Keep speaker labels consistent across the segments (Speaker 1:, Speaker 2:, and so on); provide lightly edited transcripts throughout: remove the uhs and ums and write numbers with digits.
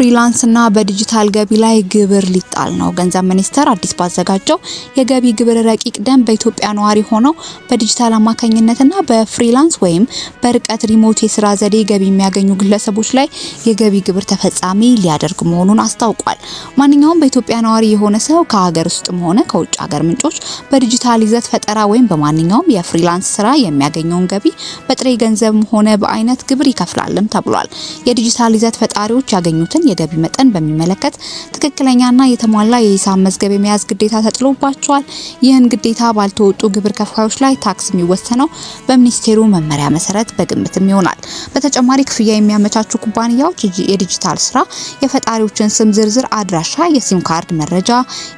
Speaker 1: ፍሪላንስና በዲጂታል ገቢ ላይ ግብር ሊጣል ነው። ገንዘብ ሚኒስቴር አዲስ ባዘጋጀው የገቢ ግብር ረቂቅ ደንብ በኢትዮጵያ ነዋሪ ሆነው በዲጂታል አማካኝነትና በፍሪላንስ ወይም በርቀት ሪሞት የስራ ዘዴ ገቢ የሚያገኙ ግለሰቦች ላይ የገቢ ግብር ተፈጻሚ ሊያደርግ መሆኑን አስታውቋል። ማንኛውም በኢትዮጵያ ነዋሪ የሆነ ሰው ከሀገር ውስጥም ሆነ ከውጭ ሀገር ምንጮች በዲጂታል ይዘት ፈጠራ ወይም በማንኛውም የፍሪላንስ ስራ የሚያገኘውን ገቢ በጥሬ ገንዘብም ሆነ በአይነት ግብር ይከፍላልም ተብሏል። የዲጂታል ይዘት ፈጣሪዎች ያገኙትን የገቢ መጠን በሚመለከት ትክክለኛና የተሟላ የሂሳብ መዝገብ የመያዝ ግዴታ ተጥሎባቸዋል። ይህን ግዴታ ባልተወጡ ግብር ከፋዮች ላይ ታክስ የሚወሰነው በሚኒስቴሩ መመሪያ መሰረት በግምትም ይሆናል። በተጨማሪ ክፍያ የሚያመቻቹ ኩባንያዎች የዲጂታል ስራ የፈጣሪዎችን ስም ዝርዝር፣ አድራሻ፣ የሲም ካርድ መረጃ፣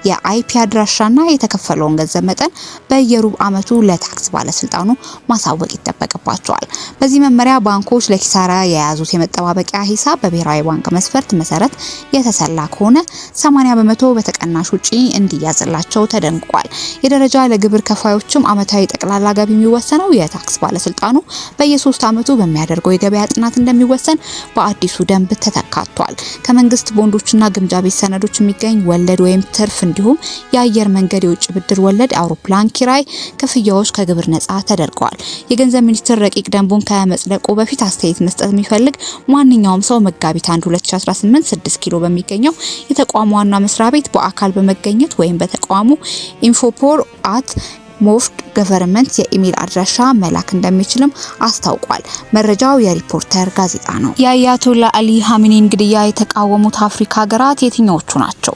Speaker 1: የአይፒ አድራሻና የተከፈለውን ገንዘብ መጠን በየሩብ ዓመቱ ለታክስ ባለስልጣኑ ማሳወቅ ይጠበቅባቸዋል። በዚህ መመሪያ ባንኮች ለኪሳራ የያዙት የመጠባበቂያ ሂሳብ በብሔራዊ ባንክ መስፈርት መሰረት የተሰላ ከሆነ 80% በተቀናሽ ውጪ እንዲያዝላቸው ተደንግጓል። የደረጃ ለግብር ከፋዮችም አመታዊ ጠቅላላ ገቢ የሚወሰነው የታክስ ባለስልጣኑ በየ3 ዓመቱ በሚያደርገው የገበያ ጥናት እንደሚወሰን በአዲሱ ደንብ ተካቷል። ከመንግስት ቦንዶችና ግምጃ ቤት ሰነዶች የሚገኝ ወለድ ወይም ትርፍ እንዲሁም የአየር መንገድ የውጭ ብድር ወለድ፣ አውሮፕላን ኪራይ ክፍያዎች ከግብር ነፃ ተደርገዋል። የገንዘብ ሚኒስቴር ረቂቅ ደንቡን ከመጽደቁ በፊት አስተያየት መስጠት የሚፈልግ ማንኛውም ሰው መጋቢት 1 2018 6 ኪሎ በሚገኘው የተቋሙ ዋና መስሪያ ቤት በአካል በመገኘት ወይም በተቋሙ info@mofd.government የኢሜል አድራሻ መላክ እንደሚችልም አስታውቋል። መረጃው የሪፖርተር ጋዜጣ ነው። የአያቶላ አሊ ሀሚኒን ግድያ የተቃወሙት አፍሪካ ሀገራት የትኞቹ ናቸው?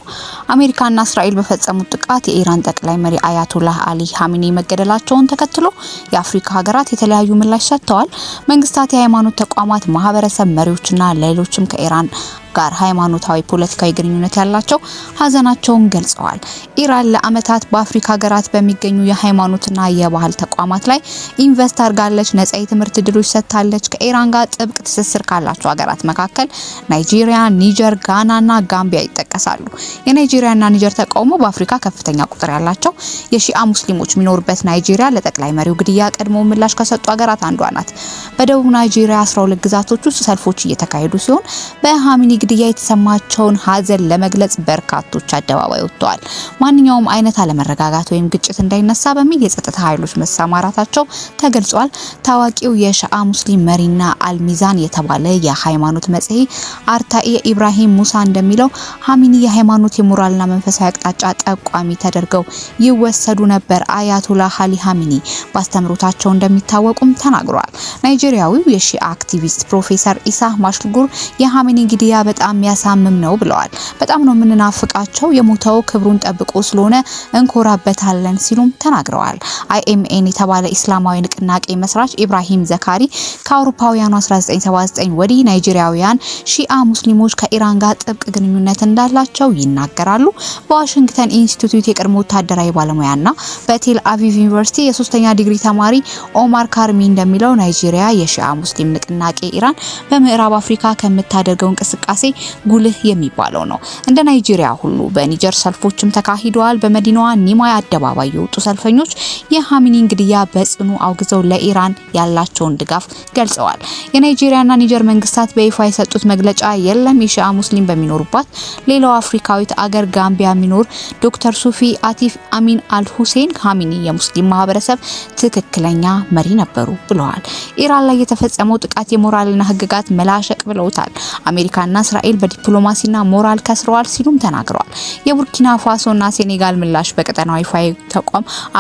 Speaker 1: አሜሪካና እስራኤል በፈጸሙት ጥቃት የኢራን ጠቅላይ መሪ አያቶላህ አሊ ሀሚኒ መገደላቸውን ተከትሎ የአፍሪካ ሀገራት የተለያዩ ምላሽ ሰጥተዋል። መንግስታት፣ የሃይማኖት ተቋማት፣ ማህበረሰብ መሪዎችና ሌሎችም ከኢራን ጋር ሃይማኖታዊ ፖለቲካዊ ግንኙነት ያላቸው ሀዘናቸውን ገልጸዋል። ኢራን ለአመታት በአፍሪካ ሀገራት በሚገኙ የሃይማኖትና የባህል ተቋማት ላይ ኢንቨስት አድርጋለች፣ ነጻ የትምህርት ዕድሎች ሰጥታለች። ከኢራን ጋር ጥብቅ ትስስር ካላቸው ሀገራት መካከል ናይጄሪያ፣ ኒጀር፣ ጋናና ጋምቢያ ይጠቀሳሉ። የናይጄሪያና ኒጀር ተቃውሞ በአፍሪካ ከፍተኛ ቁጥር ያላቸው የሺአ ሙስሊሞች የሚኖሩበት ናይጄሪያ ለጠቅላይ መሪው ግድያ ቀድሞ ምላሽ ከሰጡ ሀገራት አንዷ ናት። በደቡብ ናይጄሪያ 12 ግዛቶች ውስጥ ሰልፎች እየተካሄዱ ሲሆን በሀሚኒ ግድያ የተሰማቸውን ሀዘን ለመግለጽ በርካቶች አደባባይ ወጥተዋል። ማንኛውም አይነት አለመረጋጋት ወይም ግጭት እንዳይነሳ በሚል የጸጥታ ኃይሎች መሰማራታቸው ተገልጿል። ታዋቂው የሺአ ሙስሊም መሪና አልሚዛን የተባለ የሃይማኖት መጽሔት አርታኢ ኢብራሂም ሙሳ እንደሚለው ሀሚኒ የሃይማኖት የሞራልና መንፈሳዊ አቅጣጫ ጠቋሚ ተደርገው ይወሰዱ ነበር። አያቶላህ አሊ ሀሚኒ ባስተምሮታቸው እንደሚታወቁም ተናግረዋል። ናይጄሪያዊው የሺአ አክቲቪስት ፕሮፌሰር ኢሳ ማሽልጉር የሀሚኒ ግድያ በጣም ያሳምም ነው ብለዋል። በጣም ነው የምንናፍቃቸው፣ የሞተው ክብሩን ጠብቆ ስለሆነ እንኮራበታለን ሲሉም ተናግረዋል። አይኤምኤን የተባለ እስላማዊ ንቅናቄ መስራች ኢብራሂም ዘካሪ ከአውሮፓውያኑ 1979 ወዲህ ናይጄሪያውያን ሺአ ሙስሊሞች ከኢራን ጋር ጥብቅ ግንኙነት እንዳላቸው ይናገራሉ። በዋሽንግተን ኢንስቲትዩት የቀድሞ ወታደራዊ ባለሙያና በቴል አቪቭ ዩኒቨርሲቲ የ3ኛ ዲግሪ ተማሪ ኦማር ካርሚ እንደሚለው ናይጄሪያ የሺአ ሙስሊም ንቅናቄ ኢራን በምዕራብ አፍሪካ ከምታደርገው እንቅስቃሴ ጉልህ የሚባለው ነው። እንደ ናይጄሪያ ሁሉ በኒጀር ሰልፎችም ተካሂደዋል። በመዲናዋ ኒማይ አደባባይ የወጡ ሰልፈኞች የሀሚኒን ግድያ በጽኑ አውግዘው ለኢራን ያላቸውን ድጋፍ ገልጸዋል። የናይጄሪያና ኒጀር መንግስታት በይፋ የሰጡት መግለጫ የለም። የሺአ ሙስሊም በሚኖሩባት ሌላው አፍሪካዊት አገር ጋምቢያ የሚኖር ዶክተር ሱፊ አቲፍ አሚን አልሁሴን ሀሚኒ የሙስሊም ማህበረሰብ ትክክለኛ መሪ ነበሩ ብለዋል። ኢራን ላይ የተፈጸመው ጥቃት የሞራልና ህግጋት መላሸቅ ብለውታል። አሜሪካና እስራኤል በዲፕሎማሲና ሞራል ከስረዋል ሲሉም ተናግረዋል። የቡርኪና ፋሶና ሴኔጋል ምላሽ በቀጠናዊ ፋይ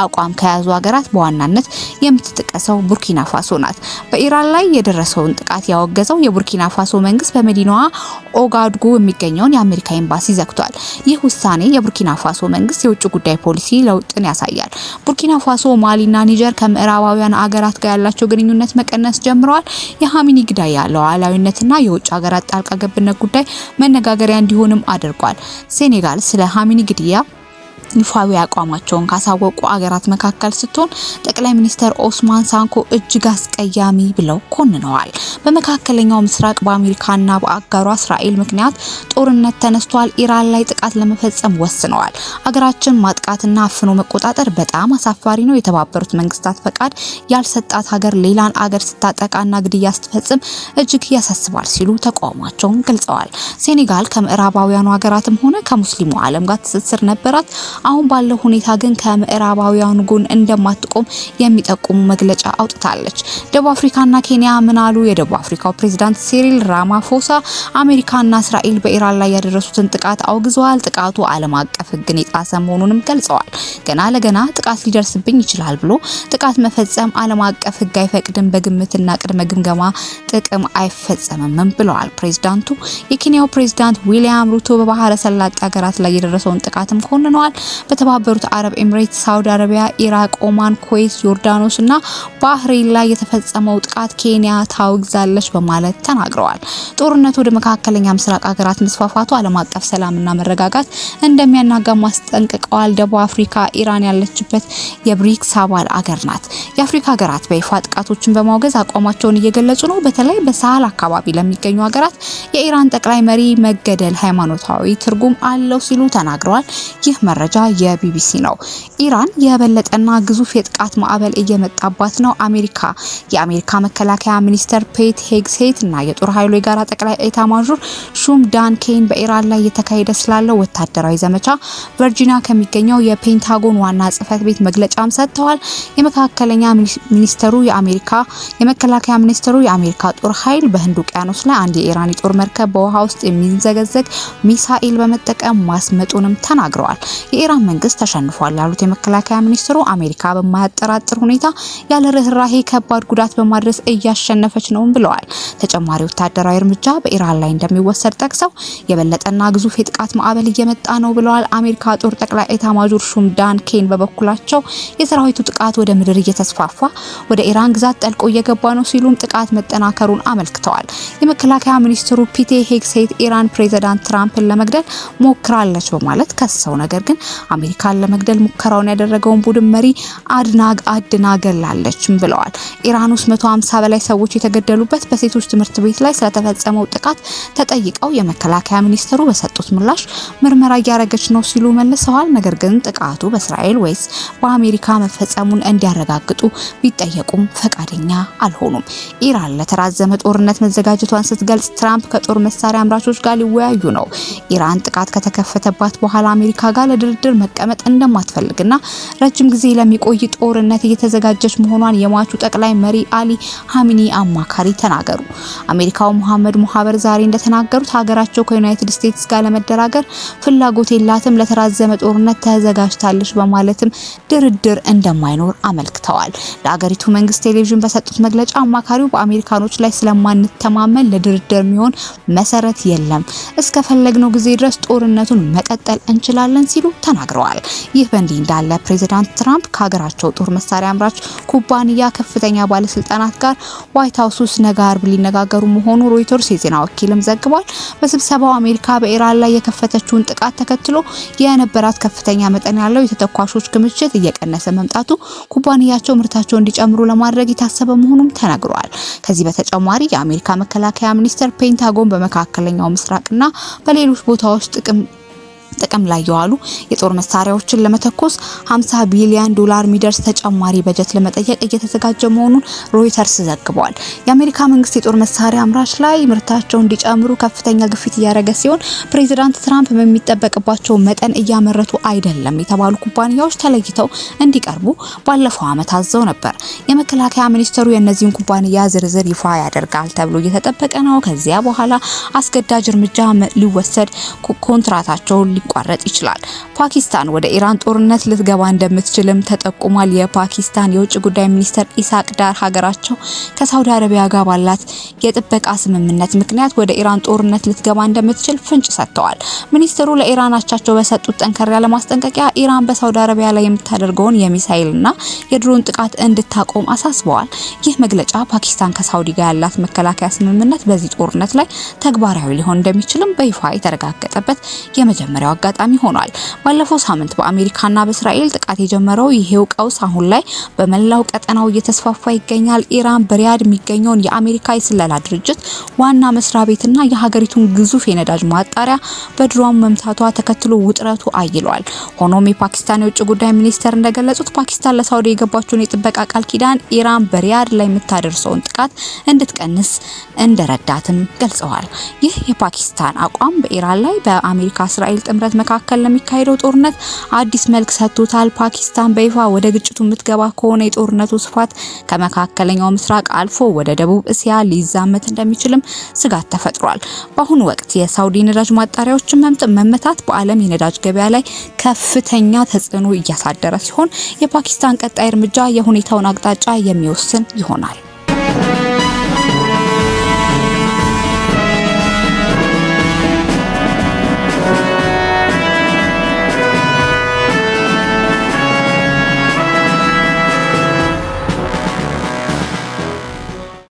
Speaker 1: አቋም ከያዙ ሀገራት በዋናነት የምትጠቀሰው ቡርኪና ፋሶ ናት። በኢራን ላይ የደረሰውን ጥቃት ያወገዘው የቡርኪና ፋሶ መንግስት በመዲናዋ ኦጋዱጉ የሚገኘውን የአሜሪካ ኤምባሲ ዘግቷል። ይህ ውሳኔ የቡርኪና ፋሶ መንግስት የውጭ ጉዳይ ፖሊሲ ለውጥን ያሳያል። ቡርኪና ፋሶ፣ ማሊና ኒጀር ከምዕራባውያን አገራት ጋር ያላቸው ግንኙነት መቀነስ ጀምረዋል። የሀሚኒ ግድያ ሉዓላዊነትና የውጭ ሀገራት ጣልቃ ገብነት ጉዳይ መነጋገሪያ እንዲሆንም አድርጓል። ሴኔጋል ስለ ሀሚኒ ግድያ ይፋዊ አቋማቸውን ካሳወቁ አገራት መካከል ስትሆን ጠቅላይ ሚኒስትር ኦስማን ሳንኮ እጅግ አስቀያሚ ብለው ኮንነዋል። በመካከለኛው ምስራቅ በአሜሪካና በአጋሯ እስራኤል ምክንያት ጦርነት ተነስቷል። ኢራን ላይ ጥቃት ለመፈጸም ወስነዋል። አገራችን ማጥቃትና አፍኖ መቆጣጠር በጣም አሳፋሪ ነው። የተባበሩት መንግስታት ፈቃድ ያልሰጣት ሀገር ሌላን አገር ስታጠቃና ግድያ ስትፈጽም እጅግ ያሳስባል ሲሉ ተቃውሟቸውን ገልጸዋል። ሴኔጋል ከምዕራባውያኑ ሀገራትም ሆነ ከሙስሊሙ ዓለም ጋር ትስስር ነበራት። አሁን ባለው ሁኔታ ግን ከምዕራባውያኑ ጎን እንደማትቆም የሚጠቁሙ መግለጫ አውጥታለች። ደቡብ አፍሪካና ኬንያ ምን አሉ? የደቡብ አፍሪካው ፕሬዝዳንት ሲሪል ራማፎሳ አሜሪካና እስራኤል በኢራን ላይ ያደረሱትን ጥቃት አውግዘዋል። ጥቃቱ ዓለም አቀፍ ሕግን የጣሰ መሆኑንም ገልጸዋል። ገና ለገና ጥቃት ሊደርስብኝ ይችላል ብሎ ጥቃት መፈጸም ዓለም አቀፍ ሕግ አይፈቅድም፣ በግምትና ቅድመ ግምገማ ጥቅም አይፈጸምም ብለዋል ፕሬዝዳንቱ። የኬንያው ፕሬዝዳንት ዊሊያም ሩቶ በባህረ ሰላጤ ሀገራት ላይ የደረሰውን ጥቃትም ኮንነዋል። በተባበሩት አረብ ኤሚሬትስ፣ ሳውዲ አረቢያ፣ ኢራቅ፣ ኦማን፣ ኩዌት፣ ዮርዳኖስ እና ባህሬን ላይ የተፈጸመው ጥቃት ኬንያ ታውግዛለች በማለት ተናግረዋል። ጦርነቱ ወደ መካከለኛ ምስራቅ ሀገራት መስፋፋቱ ዓለም አቀፍ ሰላምና መረጋጋት እንደሚያናጋ ማስጠንቀቀዋል። ደቡብ አፍሪካ ኢራን ያለችበት የብሪክስ አባል አገር ናት። የአፍሪካ ሀገራት በይፋ ጥቃቶችን በማውገዝ አቋማቸውን እየገለጹ ነው። በተለይ በሳህል አካባቢ ለሚገኙ ሀገራት የኢራን ጠቅላይ መሪ መገደል ሃይማኖታዊ ትርጉም አለው ሲሉ ተናግረዋል። ይህ መረጃ የቢቢሲ ነው። ኢራን የበለጠና ግዙፍ የጥቃት ማዕበል እየመጣባት ነው። የአሜሪካ መከላከያ ሚኒስተር ፔት ሄግሴት እና የጦር ኃይሉ የጋራ ጠቅላይ ኤታማዦር ሹም ዳን ኬን በኢራን ላይ የተካሄደ ስላለው ወታደራዊ ዘመቻ ቨርጂኒያ ከሚገኘው የፔንታጎን ዋና ጽሕፈት ቤት መግለጫም ሰጥተዋል። የመከላከያ ሚኒስተሩ የአሜሪካ ጦር ኃይል በህንድ ውቅያኖስ ላይ አንድ የኢራን የጦር መርከብ በውሃ ውስጥ የሚንዘገዘግ ሚሳኤል በመጠቀም ማስመጡንም ተናግረዋል። የኢራን መንግስት ተሸንፏል ያሉት የመከላከያ ሚኒስትሩ አሜሪካ በማያጠራጥር ሁኔታ ያለ ርህራሄ ከባድ ጉዳት በማድረስ እያሸነፈች ነው ብለዋል። ተጨማሪ ወታደራዊ እርምጃ በኢራን ላይ እንደሚወሰድ ጠቅሰው የበለጠና ግዙፍ የጥቃት ማዕበል እየመጣ ነው ብለዋል። አሜሪካ ጦር ጠቅላይ ኤታማዦር ሹም ዳን ኬን በበኩላቸው የሰራዊቱ ጥቃት ወደ ምድር እየተስፋፋ ወደ ኢራን ግዛት ጠልቆ እየገባ ነው ሲሉም ጥቃት መጠናከሩን አመልክተዋል። የመከላከያ ሚኒስትሩ ፒቴ ሄግሴት ኢራን ፕሬዝዳንት ትራምፕን ለመግደል ሞክራለች በማለት ከሰው ነገር ግን አሜሪካን ለመግደል ሙከራውን ያደረገውን ቡድን መሪ አድና ገላለችም ብለዋል። ኢራን ውስጥ 150 በላይ ሰዎች የተገደሉበት በሴቶች ትምህርት ቤት ላይ ስለተፈጸመው ጥቃት ተጠይቀው የመከላከያ ሚኒስትሩ በሰጡት ምላሽ ምርመራ እያደረገች ነው ሲሉ መልሰዋል። ነገር ግን ጥቃቱ በእስራኤል ወይስ በአሜሪካ መፈጸሙን እንዲያረጋግጡ ቢጠየቁም ፈቃደኛ አልሆኑም። ኢራን ለተራዘመ ጦርነት መዘጋጀቷን ስትገልጽ ትራምፕ ከጦር መሳሪያ አምራቾች ጋር ሊወያዩ ነው። ኢራን ጥቃት ከተከፈተባት በኋላ አሜሪካ ጋር ለድርድር መቀመጥ እንደማትፈልግና ረጅም ጊዜ ለሚቆይ ጦርነት እየተዘጋጀች መሆኗን የሟቹ ጠቅላይ መሪ አሊ ሀሚኒ አማካሪ ተናገሩ። አሜሪካው መሐመድ ሙሐበር ዛሬ እንደተናገሩት ሀገራቸው ከዩናይትድ ስቴትስ ጋር ለመደራደር ፍላጎት የላትም፣ ለተራዘመ ጦርነት ተዘጋጅታለች በማለትም ድርድር እንደማይኖር አመልክተዋል። ለሀገሪቱ መንግስት ቴሌቪዥን በሰጡት መግለጫ አማካሪው በአሜሪካኖች ላይ ስለማንተማመን ለድርድር የሚሆን መሰረት የለም፣ እስከፈለግነው ጊዜ ድረስ ጦርነቱን መቀጠል እንችላለን ሲሉ ተናግረዋል። ይህ በእንዲህ እንዳለ ፕሬዝዳንት ትራምፕ ከሀገራቸው ጦር መሳሪያ አምራች ኩባንያ ከፍተኛ ባለስልጣናት ጋር ዋይት ሀውስ ውስጥ ነገ አርብ ሊነጋገሩ መሆኑ ሮይተርስ የዜና ወኪልም ዘግቧል። በስብሰባው አሜሪካ በኢራን ላይ የከፈተችውን ጥቃት ተከትሎ የነበራት ከፍተኛ መጠን ያለው የተተኳሾች ክምችት እየቀነሰ መምጣቱ ኩባንያቸው ምርታቸውን እንዲጨምሩ ለማድረግ የታሰበ መሆኑም ተነግሯል። ከዚህ በተጨማሪ የአሜሪካ መከላከያ ሚኒስቴር ፔንታጎን በመካከለኛው ምስራቅና በሌሎች ቦታዎች ጥቅም ላይ የዋሉ የጦር መሳሪያዎችን ለመተኮስ 50 ቢሊዮን ዶላር የሚደርስ ተጨማሪ በጀት ለመጠየቅ እየተዘጋጀ መሆኑን ሮይተርስ ዘግቧል። የአሜሪካ መንግስት የጦር መሳሪያ አምራች ላይ ምርታቸውን እንዲጨምሩ ከፍተኛ ግፊት እያደረገ ሲሆን ፕሬዝዳንት ትራምፕ በሚጠበቅባቸው መጠን እያመረቱ አይደለም የተባሉ ኩባንያዎች ተለይተው እንዲቀርቡ ባለፈው ዓመት አዘው ነበር። የመከላከያ ሚኒስትሩ የእነዚህን ኩባንያ ዝርዝር ይፋ ያደርጋል ተብሎ እየተጠበቀ ነው። ከዚያ በኋላ አስገዳጅ እርምጃ ሊወሰድ ኮንትራታቸው ሊቋረጥ ይችላል። ፓኪስታን ወደ ኢራን ጦርነት ልትገባ እንደምትችልም ተጠቁሟል። የፓኪስታን የውጭ ጉዳይ ሚኒስትር ኢሳቅ ዳር ሀገራቸው ከሳውዲ አረቢያ ጋር ባላት የጥበቃ ስምምነት ምክንያት ወደ ኢራን ጦርነት ልትገባ እንደምትችል ፍንጭ ሰጥተዋል። ሚኒስትሩ ለኢራን አቻቸው በሰጡት ጠንከር ያለ ማስጠንቀቂያ ኢራን በሳውዲ አረቢያ ላይ የምታደርገውን የሚሳኤልና የድሮን ጥቃት እንድታቆም አሳስበዋል። ይህ መግለጫ ፓኪስታን ከሳውዲ ጋር ያላት መከላከያ ስምምነት በዚህ ጦርነት ላይ ተግባራዊ ሊሆን እንደሚችልም በይፋ የተረጋገጠበት የመጀመሪያው አጋጣሚ ሆኗል። ባለፈው ሳምንት በአሜሪካና በእስራኤል ጥቃት የጀመረው ይሄው ቀውስ አሁን ላይ በመላው ቀጠናው እየተስፋፋ ይገኛል። ኢራን በሪያድ የሚገኘውን የአሜሪካ የስለላ ድርጅት ዋና መስሪያ ቤትና የሀገሪቱን ግዙፍ የነዳጅ ማጣሪያ በድሮን መምታቷ ተከትሎ ውጥረቱ አይሏል። ሆኖም የፓኪስታን የውጭ ጉዳይ ሚኒስተር እንደገለጹት ፓኪስታን ለሳውዲ የገባችውን የጥበቃ ቃል ኪዳን ኢራን በሪያድ ላይ የምታደርሰውን ጥቃት እንድትቀንስ እንደረዳትም ገልጸዋል። ይህ የፓኪስታን አቋም በኢራን ላይ በአሜሪካ እስራኤል ጥምረት መካከል ለሚካሄደው ጦርነት አዲስ መልክ ሰጥቶታል። ፓኪስታን በይፋ ወደ ግጭቱ የምትገባ ከሆነ የጦርነቱ ስፋት ከመካከለኛው ምስራቅ አልፎ ወደ ደቡብ እስያ ሊዛመት እንደሚችልም ስጋት ተፈጥሯል። በአሁኑ ወቅት የሳውዲ ነዳጅ ማጣሪያዎችን መመታት በዓለም የነዳጅ ገበያ ላይ ከፍተኛ ተጽዕኖ እያሳደረ ሲሆን የፓኪስታን ቀጣይ እርምጃ የሁኔታውን አቅጣጫ የሚወስን ይሆናል።